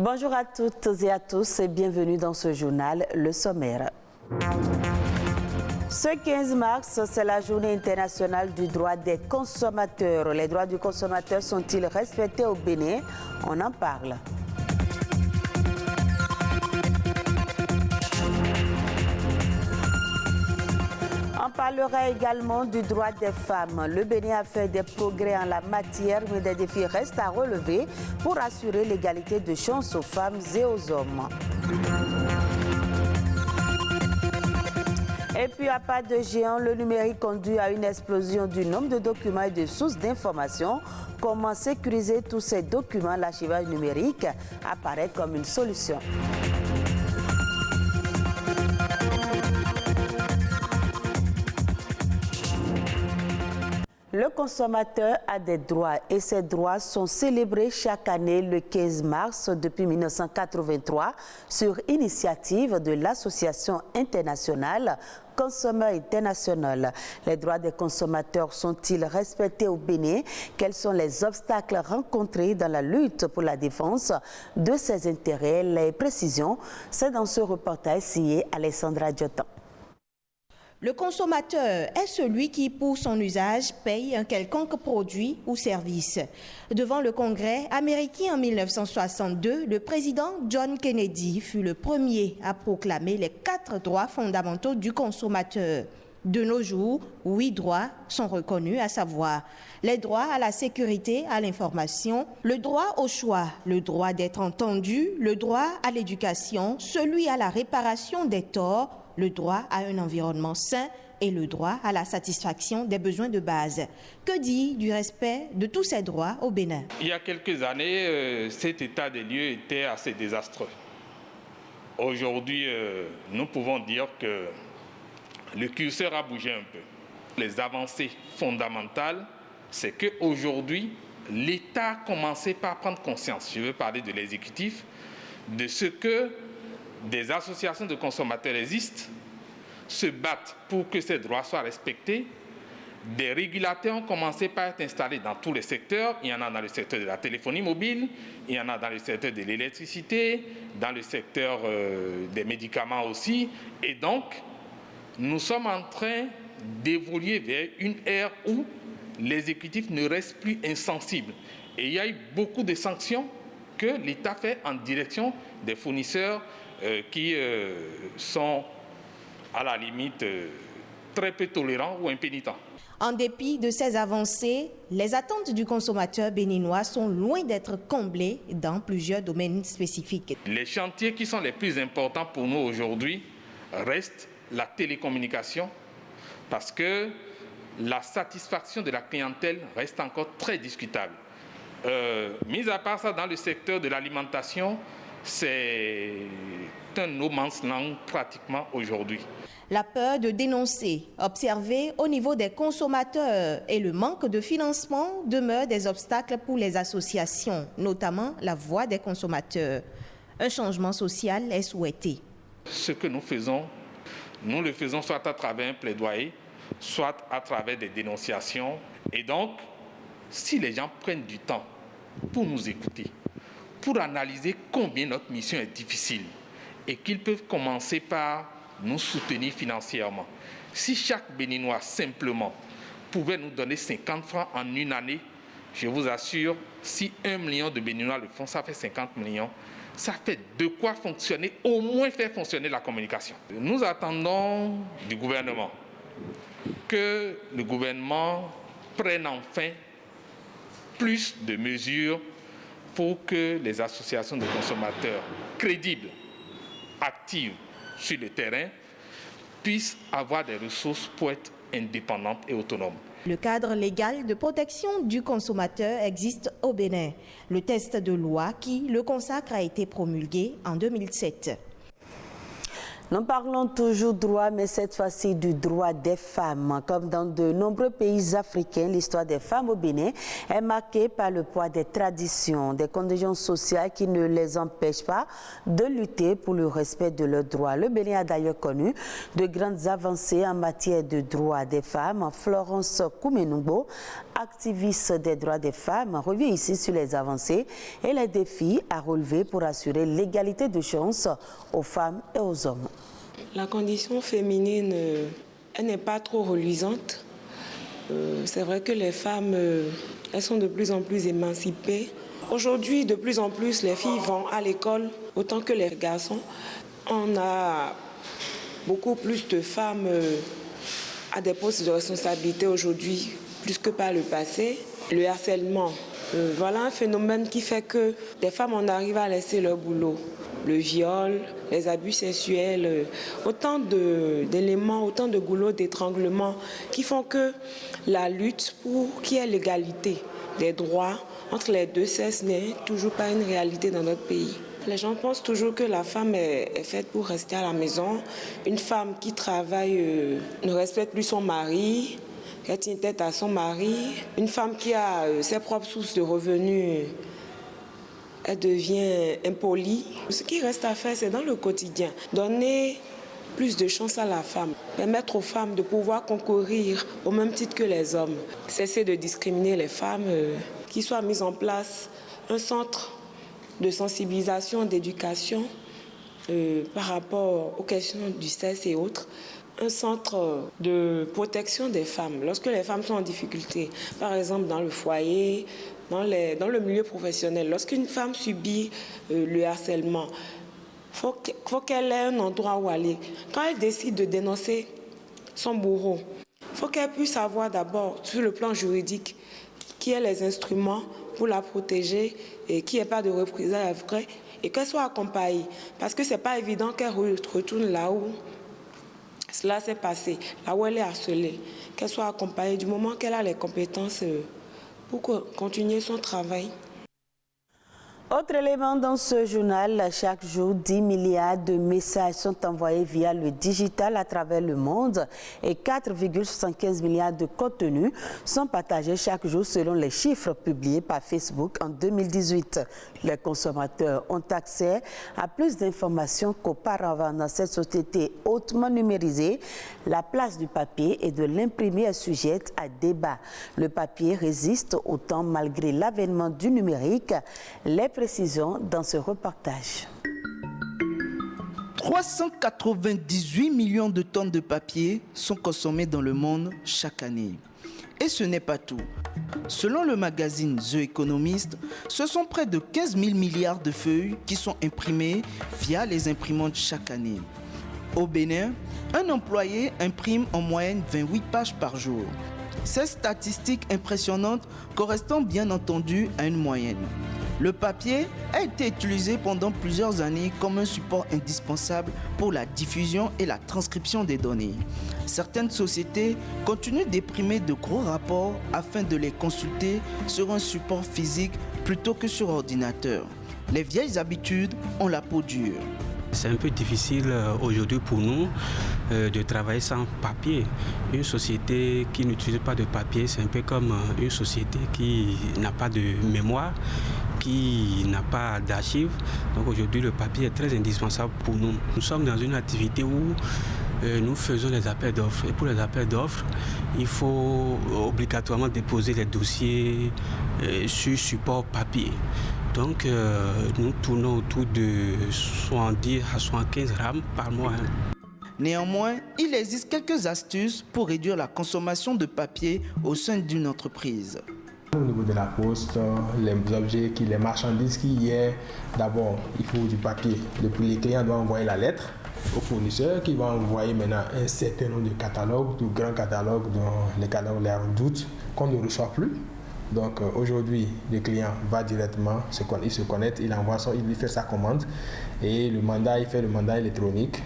Bonjour à toutes et à tous et bienvenue dans ce journal, le sommaire. Ce 15 mars, c'est la journée internationale du droit des consommateurs. Les droits du consommateur sont-ils respectés au Bénin? On en parle. On parlera également du droit des femmes. Le Bénin a fait des progrès en la matière, mais des défis restent à relever pour assurer l'égalité de chance aux femmes et aux hommes. Et puis à pas de géant, le numérique conduit à une explosion du nombre de documents et de sources d'informations. Comment sécuriser tous ces documents? L'archivage numérique apparaît comme une solution. Le consommateur a des droits et ces droits sont célébrés chaque année le 15 mars depuis 1983 sur initiative de l'Association internationale Consumer International. Les droits des consommateurs sont-ils respectés au Bénin? Quels sont les obstacles rencontrés dans la lutte pour la défense de ces intérêts? Les précisions, c'est dans ce reportage signé Alessandra Diotan. Le consommateur est celui qui, pour son usage, paye un quelconque produit ou service. Devant le Congrès américain en 1962, le président John Kennedy fut le premier à proclamer les 4 droits fondamentaux du consommateur. De nos jours, 8 droits sont reconnus, à savoir les droits à la sécurité, à l'information, le droit au choix, le droit d'être entendu, le droit à l'éducation, celui à la réparation des torts, le droit à un environnement sain et le droit à la satisfaction des besoins de base. Que dit du respect de tous ces droits au Bénin? Il y a quelques années, cet état des lieux était assez désastreux. Aujourd'hui, nous pouvons dire que le curseur a bougé un peu. Les avancées fondamentales, c'est qu'aujourd'hui, l'État a commencé par prendre conscience, je veux parler de l'exécutif, de ce que des associations de consommateurs existent, se battent pour que ces droits soient respectés. Des régulateurs ont commencé par être installés dans tous les secteurs. Il y en a dans le secteur de la téléphonie mobile, il y en a dans le secteur de l'électricité, dans le secteur des médicaments aussi. Et donc, nous sommes en train d'évoluer vers une ère où l'exécutif ne reste plus insensible. Et il y a eu beaucoup de sanctions que l'État fait en direction des fournisseurs qui sont à la limite très peu tolérants ou impénitents. En dépit de ces avancées, les attentes du consommateur béninois sont loin d'être comblées dans plusieurs domaines spécifiques. Les chantiers qui sont les plus importants pour nous aujourd'hui restent la télécommunication, parce que la satisfaction de la clientèle reste encore très discutable. Mis à part ça, dans le secteur de l'alimentation, c'est un no man's land pratiquement aujourd'hui. La peur de dénoncer, observée au niveau des consommateurs et le manque de financement demeurent des obstacles pour les associations, notamment la voix des consommateurs. Un changement social est souhaité. Ce que nous faisons, nous le faisons soit à travers un plaidoyer, soit à travers des dénonciations. Et donc, si les gens prennent du temps pour nous écouter, pour analyser combien notre mission est difficile et qu'ils peuvent commencer par nous soutenir financièrement. Si chaque Béninois simplement pouvait nous donner 50 francs en une année, je vous assure, si 1 million de Béninois le font, ça fait 50 millions. Ça fait de quoi fonctionner, au moins faire fonctionner la communication. Nous attendons du gouvernement que le gouvernement prenne enfin plus de mesures pour que les associations de consommateurs crédibles, actives sur le terrain, puissent avoir des ressources pour être indépendantes et autonomes. Le cadre légal de protection du consommateur existe au Bénin. Le texte de loi qui le consacre a été promulgué en 2007. Nous parlons toujours droit, mais cette fois-ci du droit des femmes. Comme dans de nombreux pays africains, l'histoire des femmes au Bénin est marquée par le poids des traditions, des conditions sociales qui ne les empêchent pas de lutter pour le respect de leurs droits. Le Bénin a d'ailleurs connu de grandes avancées en matière de droits des femmes. Florence Koumenoubo activiste des droits des femmes, revient ici sur les avancées et les défis à relever pour assurer l'égalité de chance aux femmes et aux hommes. La condition féminine, elle n'est pas trop reluisante. C'est vrai que les femmes, elles sont de plus en plus émancipées. Aujourd'hui, de plus en plus, les filles vont à l'école autant que les garçons. On a beaucoup plus de femmes à des postes de responsabilité aujourd'hui, plus que par le passé. Le harcèlement, voilà un phénomène qui fait que des femmes en arrivent à laisser leur boulot. Le viol, les abus sexuels, autant d'éléments, autant de goulots d'étranglement qui font que la lutte pour qu'il y ait l'égalité des droits entre les deux sexes n'est toujours pas une réalité dans notre pays. Les gens pensent toujours que la femme est faite pour rester à la maison. Une femme qui travaille ne respecte plus son mari, qu'elle tient tête à son mari. Une femme qui a ses propres sources de revenus, elle devient impolie. Ce qui reste à faire, c'est dans le quotidien. Donner plus de chance à la femme, permettre aux femmes de pouvoir concourir au même titre que les hommes. Cesser de discriminer les femmes, qu'il soit mis en place un centre de sensibilisation, d'éducation par rapport aux questions du sexe et autres. Un centre de protection des femmes. Lorsque les femmes sont en difficulté, par exemple dans le foyer, dans le milieu professionnel, lorsqu'une femme subit le harcèlement, faut qu'elle ait un endroit où aller. Quand elle décide de dénoncer son bourreau, il faut qu'elle puisse avoir d'abord, sur le plan juridique, qui ait les instruments pour la protéger et qu'il n'y ait pas de représailles après et qu'elle soit accompagnée. Parce que ce n'est pas évident qu'elle retourne là où cela s'est passé, là où elle est harcelée, qu'elle soit accompagnée du moment qu'elle a les compétences pour continuer son travail. Autre élément dans ce journal, chaque jour, 10 milliards de messages sont envoyés via le digital à travers le monde et 4,75 milliards de contenus sont partagés chaque jour selon les chiffres publiés par Facebook en 2018. Les consommateurs ont accès à plus d'informations qu'auparavant dans cette société hautement numérisée. La place du papier et de l'imprimé est sujette à débat. Le papier résiste au temps malgré l'avènement du numérique. Les précisions dans ce reportage. 398 millions de tonnes de papier sont consommées dans le monde chaque année. Et ce n'est pas tout. Selon le magazine The Economist, ce sont près de 15 000 milliards de feuilles qui sont imprimées via les imprimantes chaque année. Au Bénin, un employé imprime en moyenne 28 pages par jour. Ces statistiques impressionnantes correspondent bien entendu à une moyenne. Le papier a été utilisé pendant plusieurs années comme un support indispensable pour la diffusion et la transcription des données. Certaines sociétés continuent d'imprimer de gros rapports afin de les consulter sur un support physique plutôt que sur ordinateur. Les vieilles habitudes ont la peau dure. C'est un peu difficile aujourd'hui pour nous de travailler sans papier. Une société qui n'utilise pas de papier, c'est un peu comme une société qui n'a pas de mémoire, qui n'a pas d'archives. Donc aujourd'hui, le papier est très indispensable pour nous. Nous sommes dans une activité où nous faisons des appels d'offres. Et pour les appels d'offres, il faut obligatoirement déposer les dossiers sur support papier. Donc, nous tournons autour de 70 à 75 rames par mois. Néanmoins, il existe quelques astuces pour réduire la consommation de papier au sein d'une entreprise. Au niveau de la poste, les objets, les marchandises qu'il y a, d'abord, il faut du papier. Les clients doivent envoyer la lettre au fournisseur qui va envoyer maintenant un certain nombre de catalogues, de grands catalogues, dont les catalogues les redoutes, qu'on ne reçoit plus. Donc aujourd'hui, le client va directement, il se connecte, il fait sa commande et il fait le mandat électronique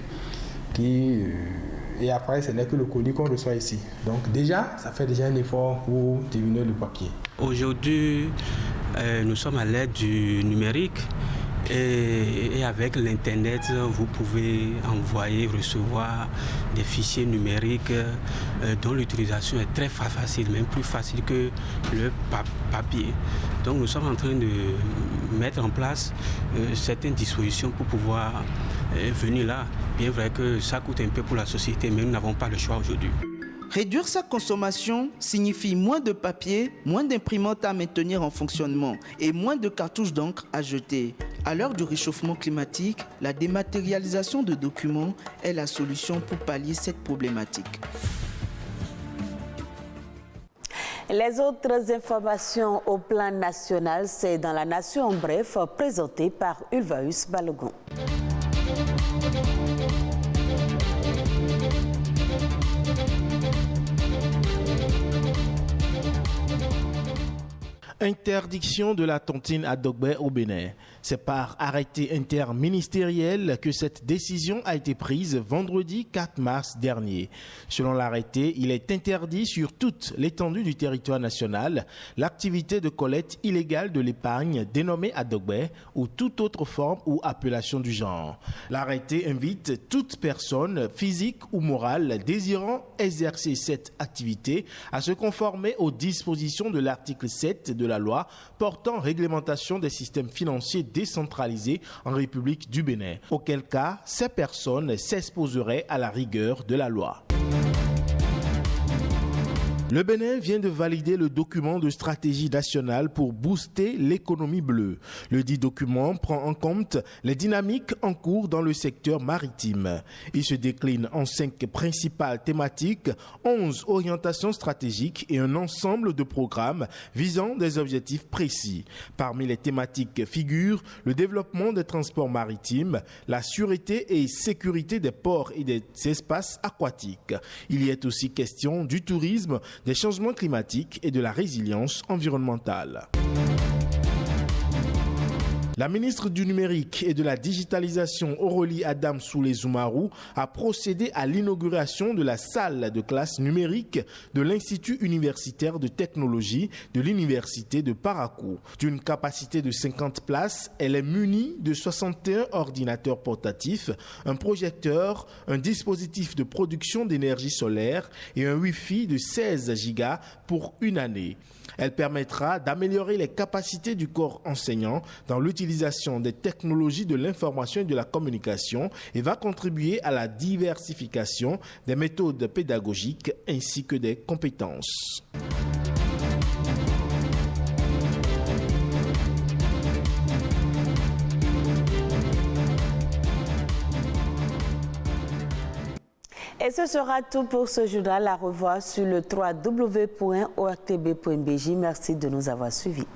et après ce n'est que le colis qu'on reçoit ici. Donc déjà, ça fait déjà un effort pour diminuer le papier. Aujourd'hui, nous sommes à l'ère du numérique. Et avec l'Internet, vous pouvez envoyer, recevoir des fichiers numériques dont l'utilisation est très facile, même plus facile que le papier. Donc nous sommes en train de mettre en place certaines dispositions pour pouvoir venir là. Bien vrai que ça coûte un peu pour la société, mais nous n'avons pas le choix aujourd'hui. Réduire sa consommation signifie moins de papier, moins d'imprimantes à maintenir en fonctionnement et moins de cartouches d'encre à jeter. À l'heure du réchauffement climatique, la dématérialisation de documents est la solution pour pallier cette problématique. Les autres informations au plan national, c'est dans la Nation en bref, présenté par Ulvaeus Balogun. Interdiction de la tontine à Dogbe au Bénin. C'est par arrêté interministériel que cette décision a été prise vendredi 4 mars dernier. Selon l'arrêté, il est interdit sur toute l'étendue du territoire national l'activité de collecte illégale de l'épargne dénommée à Dogbe ou toute autre forme ou appellation du genre. L'arrêté invite toute personne physique ou morale désirant exercer cette activité à se conformer aux dispositions de l'article 7 de la loi portant réglementation des systèmes financiers décentralisés en République du Bénin, auquel cas ces personnes s'exposeraient à la rigueur de la loi. Le Bénin vient de valider le document de stratégie nationale pour booster l'économie bleue. Le dit document prend en compte les dynamiques en cours dans le secteur maritime. Il se décline en 5 principales thématiques, 11 orientations stratégiques et un ensemble de programmes visant des objectifs précis. Parmi les thématiques figurent le développement des transports maritimes, la sûreté et sécurité des ports et des espaces aquatiques. Il y est aussi question du tourisme, des changements climatiques et de la résilience environnementale. La ministre du Numérique et de la Digitalisation, Aurélie Adame-Soulé-Zoumarou, a procédé à l'inauguration de la salle de classe numérique de l'Institut universitaire de technologie de l'Université de Parakou. D'une capacité de 50 places, elle est munie de 61 ordinateurs portatifs, un projecteur, un dispositif de production d'énergie solaire et un Wi-Fi de 16 gigas pour une année. Elle permettra d'améliorer les capacités du corps enseignant dans l'utilisation des technologies de l'information et de la communication et va contribuer à la diversification des méthodes pédagogiques ainsi que des compétences. Et ce sera tout pour ce journal. À revoir sur le www.ortb.bj. Merci de nous avoir suivis.